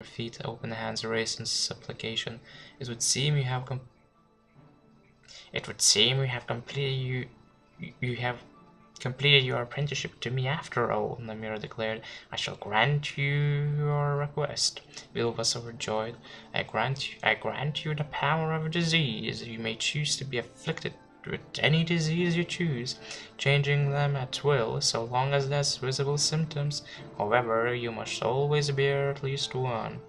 feet, open hands raised in supplication. It would seem you have completed your apprenticeship to me after all, Namira declared. I shall grant you your request. Bill was overjoyed. I grant you the power of disease. You may choose to be afflicted with any disease you choose, changing them at will, so long as there's visible symptoms. However, you must always bear at least one.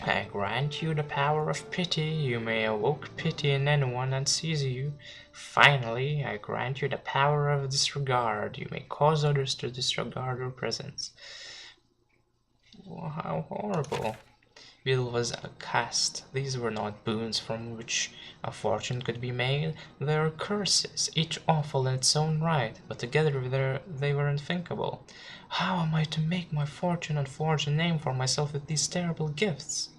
I grant you the power of pity. You may evoke pity in anyone that sees you. Finally, I grant you the power of disregard. You may cause others to disregard your presence. How horrible. Bill was aghast. These were not boons from which a fortune could be made. They were curses, each awful in its own right, but together they were unthinkable. How am I to make my fortune and forge a name for myself with these terrible gifts?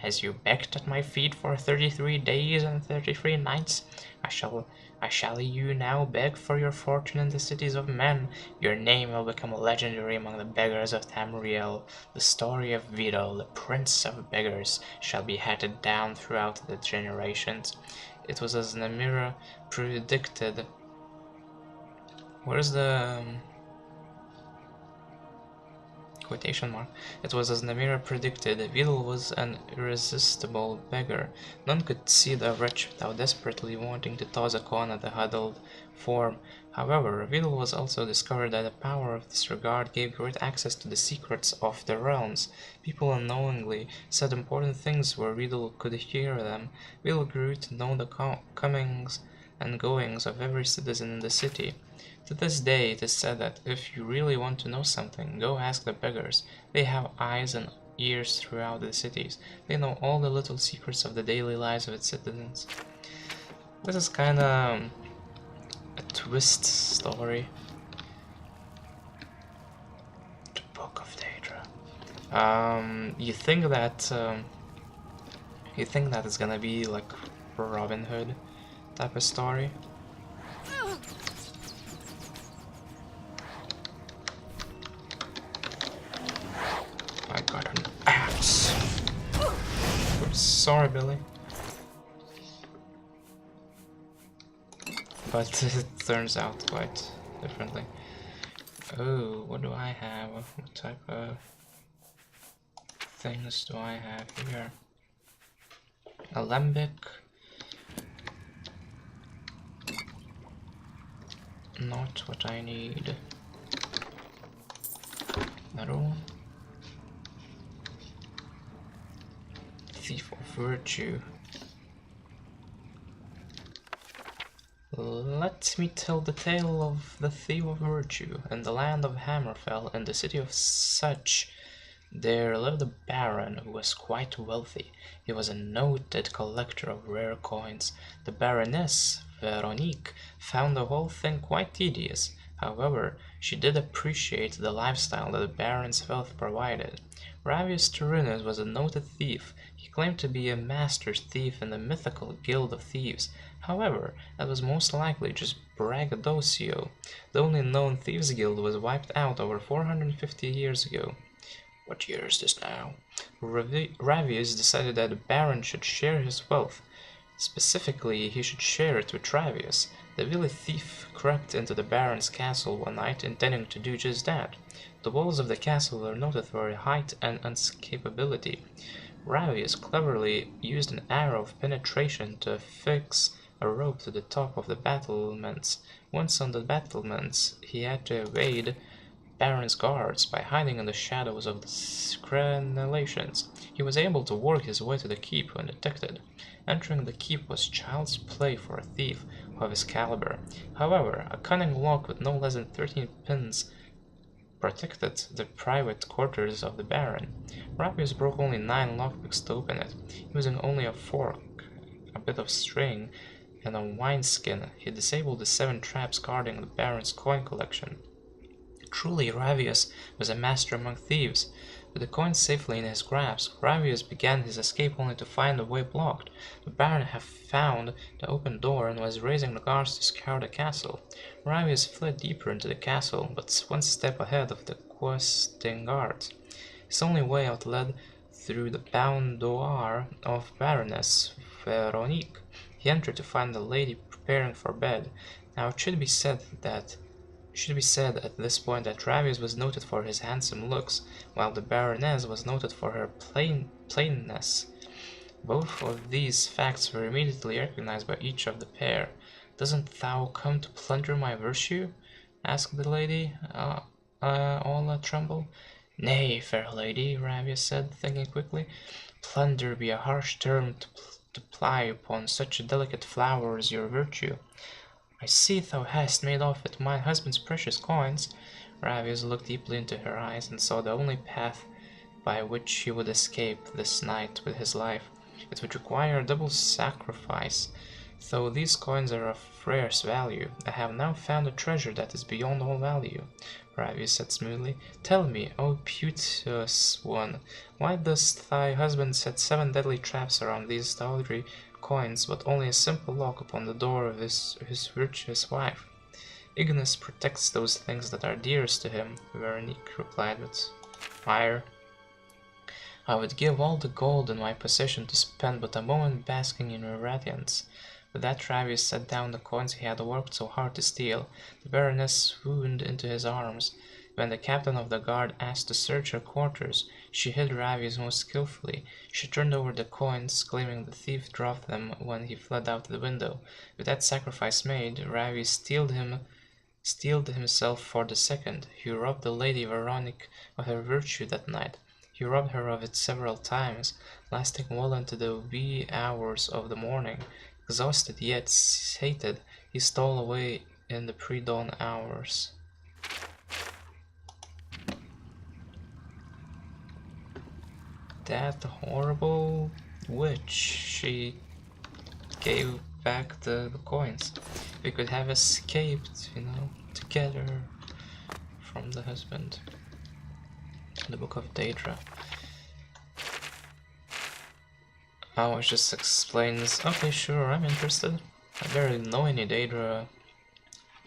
As you begged at my feet for 33 days and 33 nights, I shall you now beg for your fortune in the cities of men. Your name will become legendary among the beggars of Tamriel. The story of Vidal, the prince of beggars, shall be handed down throughout the generations. It was as Namira predicted. Where's the quotation mark? It was as Namira predicted. Vidal was an irresistible beggar. None could see the wretch without desperately wanting to toss a coin at the huddled form. However, Vidal was also discovered that the power of disregard gave great access to the secrets of the realms. People unknowingly said important things where Vidal could hear them. Vidal grew to know the comings and goings of every citizen in the city. To this day, it is said that if you really want to know something, go ask the beggars. They have eyes and ears throughout the cities. They know all the little secrets of the daily lives of its citizens. This is kinda a twist story. The Book of Daedra. You think that it's gonna be like Robin Hood type of story? I got an axe. Sorry, Billy. But it turns out quite differently. Oh, what do I have? What type of things do I have here? Alembic. Not what I need. Another one. Thief of Virtue. Let me tell the tale of the Thief of Virtue. In the land of Hammerfell, in the city of Such, there lived a baron who was quite wealthy. He was a noted collector of rare coins. The baroness, Veronique, found the whole thing quite tedious. However, she did appreciate the lifestyle that the baron's wealth provided. Ravius Tyrannus was a noted thief. He claimed to be a master thief in the mythical Guild of Thieves. However, that was most likely just braggadocio. The only known thieves' guild was wiped out over 450 years ago. What year is this now? Ravius decided that the baron should share his wealth. Specifically, he should share it with Ravius. The wily thief crept into the baron's castle one night, intending to do just that. The walls of the castle were noted for their height and escapability. Ravius cleverly used an arrow of penetration to fix a rope to the top of the battlements. Once on the battlements, he had to evade Baron's guards by hiding in the shadows of the crenellations. He was able to work his way to the keep undetected. Entering the keep was child's play for a thief of his caliber. However, a cunning lock with no less than 13 pins protected the private quarters of the Baron. Rapius broke only 9 lockpicks to open it. Using only a fork, a bit of string, and a wineskin, he disabled the 7 traps guarding the Baron's coin collection. Truly, Ravius was a master among thieves. With the coins safely in his grasp, Ravius began his escape only to find the way blocked. The Baron had found the open door and was raising the guards to scour the castle. Ravius fled deeper into the castle, but one step ahead of the questing guards. His only way out led through the boudoir of Baroness Veronique. He entered to find the lady preparing for bed. Now it should be said at this point that Travis was noted for his handsome looks, while the Baroness was noted for her plainness. Both of these facts were immediately recognized by each of the pair. "Doesn't thou come to plunder my virtue?" asked the lady, all a tremble. "Nay, fair lady," Ravius said, thinking quickly. "Plunder be a harsh term to ply upon such a delicate flower as your virtue. I see thou hast made off with my husband's precious coins." Ravius looked deeply into her eyes and saw the only path by which he would escape this night with his life. It would require a double sacrifice. Though these coins are of rarest value, I have now found a treasure that is beyond all value, Ravius said smoothly. "Tell me, O beauteous one, why does thy husband set 7 deadly traps around these tawdry coins, but only a simple lock upon the door of his virtuous wife?" "Ignis protects those things that are dearest to him," Veronique replied with fire. "I would give all the gold in my possession to spend but a moment basking in your radiance." With that Travis set down the coins he had worked so hard to steal. The Baroness swooned into his arms. When the captain of the guard asked to search her quarters, she hid Ravius most skillfully. She turned over the coins, claiming the thief dropped them when he fled out the window. With that sacrifice made, Ravius steeled himself for the second. He robbed the Lady Veronique of her virtue that night. He robbed her of it several times, lasting well into the wee hours of the morning. Exhausted yet sated, he stole away in the pre-dawn hours. That horrible witch, she gave back the coins. We could have escaped, together from the husband. The Book of Daedra. Oh, it just explains. Okay, sure, I'm interested. I barely know any Daedra,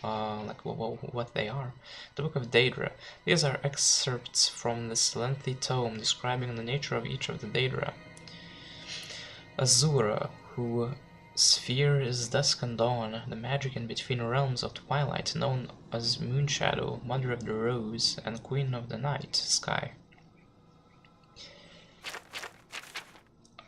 like what they are. The Book of Daedra. These are excerpts from this lengthy tome describing the nature of each of the Daedra. Azura, whose sphere is dusk and dawn, the magic in between realms of twilight, known as Moonshadow, Mother of the Rose, and Queen of the Night Sky.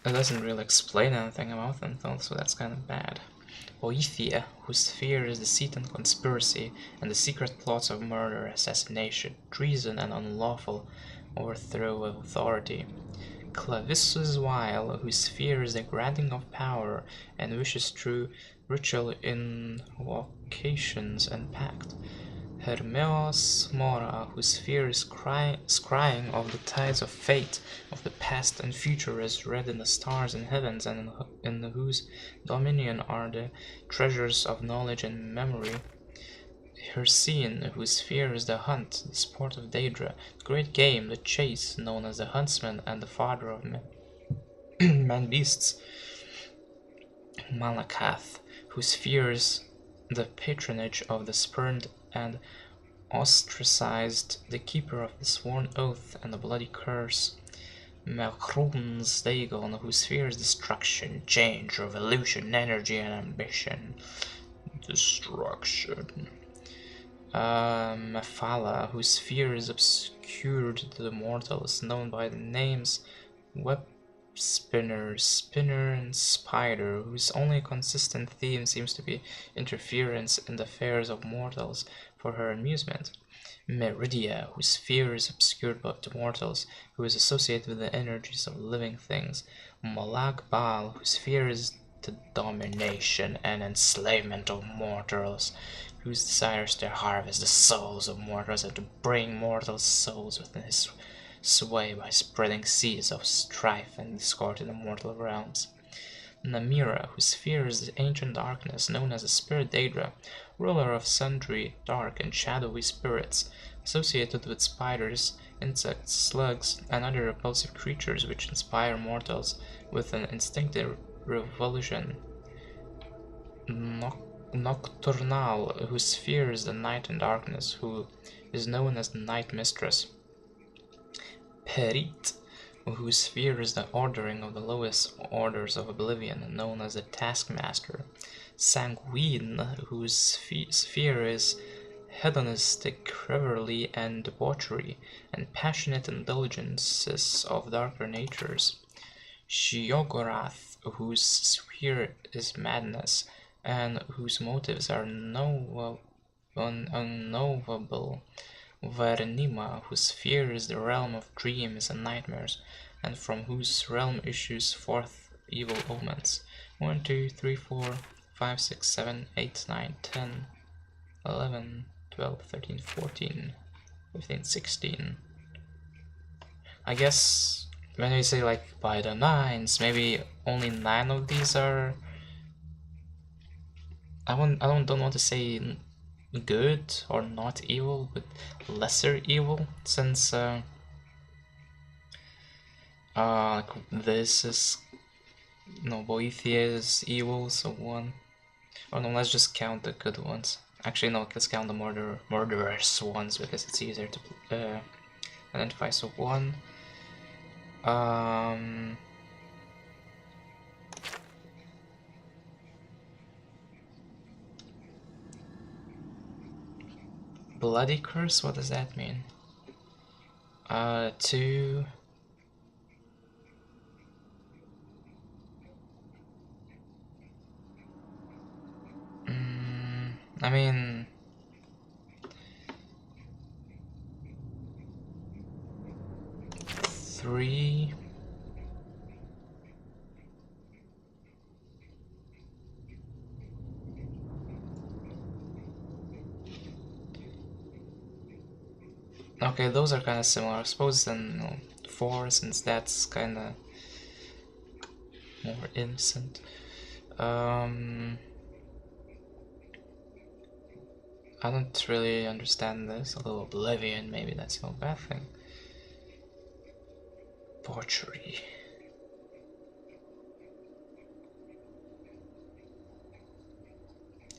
It doesn't really explain anything about them though, so that's kind of bad. Oethia, whose sphere is deceit and conspiracy, and the secret plots of murder, assassination, treason, and unlawful overthrow of authority. Clavissus Vile, whose sphere is the granting of power, and wishes through ritual invocations and pact. Hermeos Mora, whose sphere is scrying of the tides of fate, of the past and future as read in the stars and heavens, and in whose dominion are the treasures of knowledge and memory. Hircine, whose sphere is the hunt, the sport of Daedra, the great game, the chase, known as the huntsman and the father of man-beasts. Malakath, whose sphere is the patronage of the spurned and ostracized, the keeper of the sworn oath and the bloody curse. Melchron's Dagon, whose sphere is destruction, change, revolution, energy, and ambition. Destruction. Mephala, whose sphere is obscured to the mortals, known by the names Web Spinner, Spinner, and Spider, whose only consistent theme seems to be interference in the affairs of mortals for her amusement. Meridia, whose sphere is obscured to mortals, who is associated with the energies of living things. Malag Baal, whose sphere is the domination and enslavement of mortals, whose desire is to harvest the souls of mortals and to bring mortal souls within his sway by spreading seeds of strife and discord in the mortal realms. Namira, whose sphere is the ancient darkness, known as the Spirit Daedra, ruler of sundry dark and shadowy spirits, associated with spiders, insects, slugs, and other repulsive creatures which inspire mortals with an instinctive revulsion. Nocturnal, whose sphere is the night and darkness, who is known as the Night Mistress. Perit, whose sphere is the ordering of the lowest orders of Oblivion, known as the Taskmaster. Sanguine, whose sphere is hedonistic revelry and debauchery, and passionate indulgences of darker natures. Sheogorath, whose sphere is madness, and whose motives are unknowable. Varenima, whose sphere is the realm of dreams and nightmares, and from whose realm issues forth evil omens. 1, 2, 3, 4, 5, 6, 7, 8, 9, 10, 11, 12, 13, 14, 15, 16. I guess when we say like by the nines, maybe only 9 of these are. I don't want to say good or not evil, but lesser evil, since like this is Boethia is evil, so 1. Or no, let's just count the good ones. Actually, no, let's count the murderous ones because it's easier to identify. So 1. Bloody curse. What does that mean? 2. I mean, three. Okay, those are kind of similar. I suppose then 4, since that's kind of more innocent. I don't really understand this. A little Oblivion, maybe that's no bad thing. Porchery.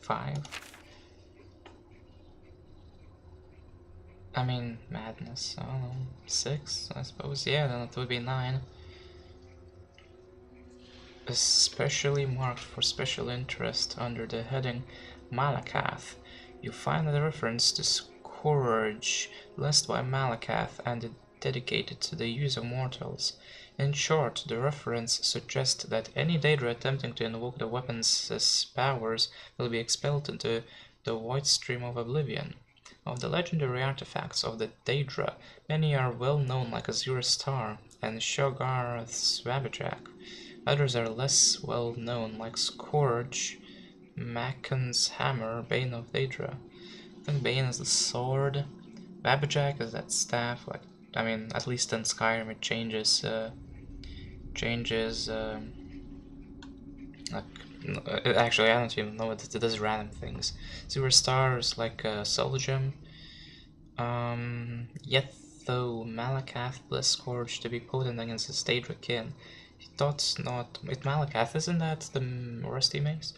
Five. I mean, madness. I don't know. 6, I suppose. Yeah, then it would be 9. Especially marked for special interest under the heading Malakath. You find the reference to Scourge, blessed by Malakath and dedicated to the use of mortals. In short, the reference suggests that any Daedra attempting to invoke the weapon's powers will be expelled into the void stream of Oblivion. Of the legendary artifacts of the Daedra, many are well known, like Azura's Star and Shogarth's Wabbajack. Others are less well known, like Scourge, Macon's Hammer, Bane of Daedra. I think Bane is the sword, Wabbajack is that staff. Like, I mean, at least in Skyrim it changes. Actually, I don't even know it does random things. Azura's Star is like Soul Gem. Yet though Malakath blessed Scourge to be potent against his Daedra kin, he thought not. Malakath, isn't that the Rusty Mace?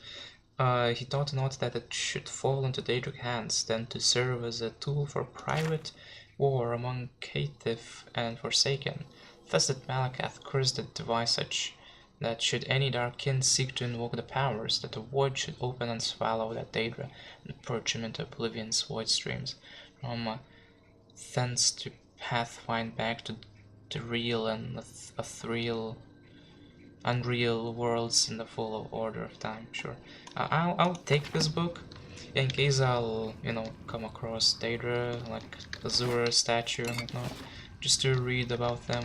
He thought not that it should fall into Daedric hands, then to serve as a tool for private war among Caitiff and Forsaken. Thus did Malakath curse the device such that should any dark kin seek to invoke the powers, that the void should open and swallow that Daedra and purge him into Oblivion's void streams. From thence to pathfind back to the real and unreal worlds in the full order of time. Sure, I'll take this book in case I'll come across Daedra, like Azura statue and whatnot, just to read about them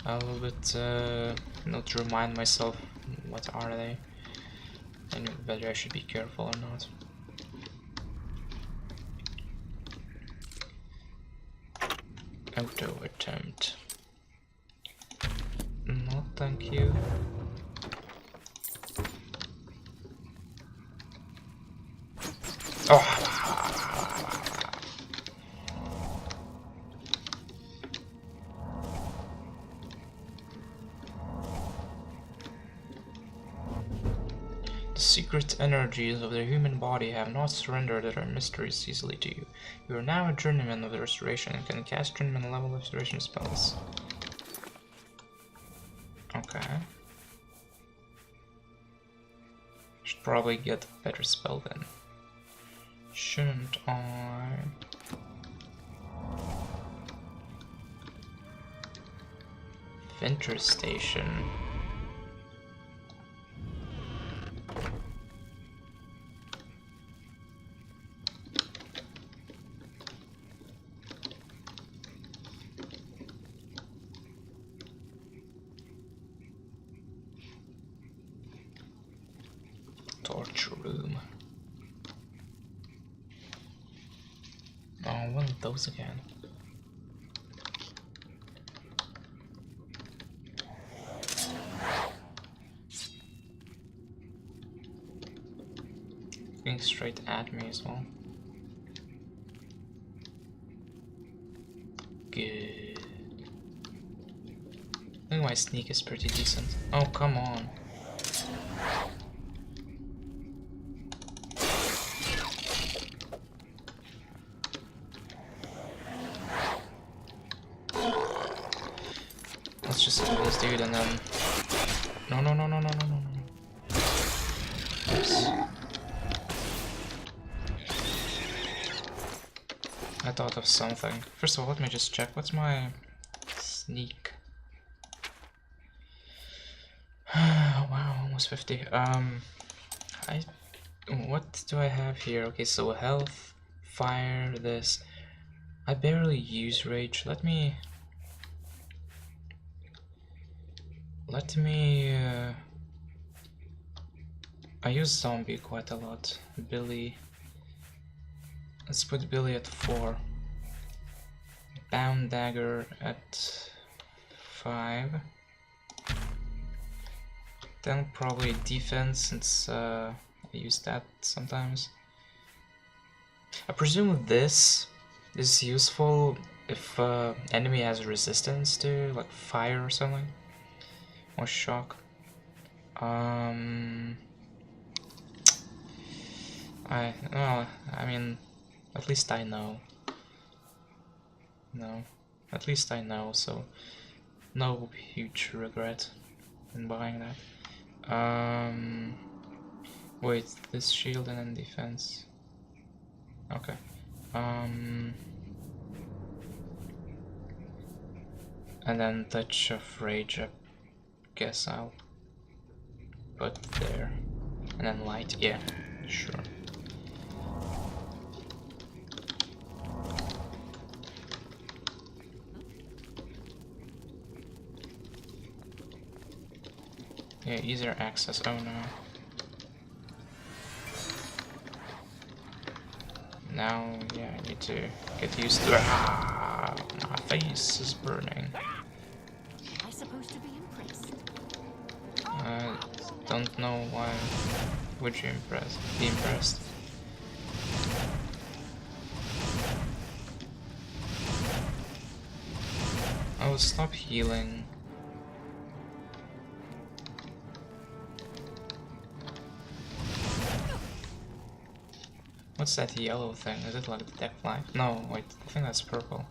a little bit, to remind myself what are they and whether I should be careful or not. Auto attempt. No, thank you. Oh! The secret energies of the human body have not surrendered their mysteries easily to you. You are now a journeyman of the restoration and can cast journeyman level restoration spells. Okay. Should probably get a better spell then. Shouldn't I? Winter Station. Torture room. Oh, one of those again. Looking straight at me as well. Good. I think my sneak is pretty decent. Oh, come on. Let's just kill this dude and then... No, no, no, no, no, no, no, no. Oops. I thought of something. First of all, let me just check. What's my sneak? Wow, almost 50. What do I have here? Okay, so health, fire, this. I barely use rage. Let me I use zombie quite a lot. Billy. Let's put Billy at 4. Bound dagger at 5. Then probably defense, since I use that sometimes. I presume this is useful if enemy has resistance to like fire or something, or shock. I mean, at least I know. No, at least I know, so no huge regret in buying that. Wait, this shield and then defense. Okay. And then touch of rage, I guess I'll put there. And then light, yeah, sure. Yeah, easier access, oh no. Now, yeah, I need to get used to it. Ah, my face is burning. I'm supposed to be impressed. I don't know why would you be impressed. I will stop healing. What's that yellow thing? Is it like the deck flag? No, wait, I think that's purple.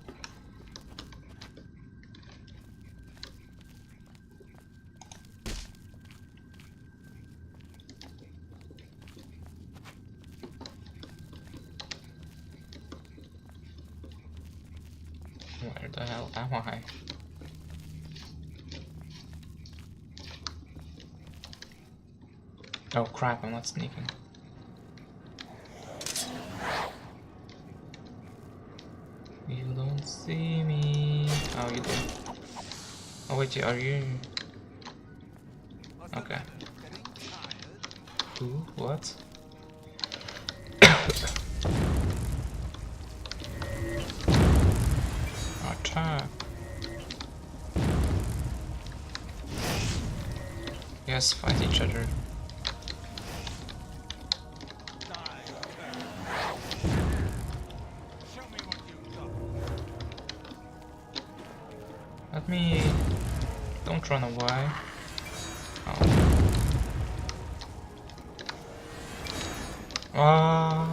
Where the hell am I? Oh crap, I'm not sneaking. You don't see me. Oh, you do. Oh wait, are you? Okay. Who? What? Attack. Yes, fight each other. Let me... Don't run away. Oh. I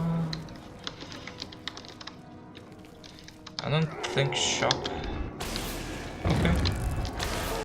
don't think shop. Okay.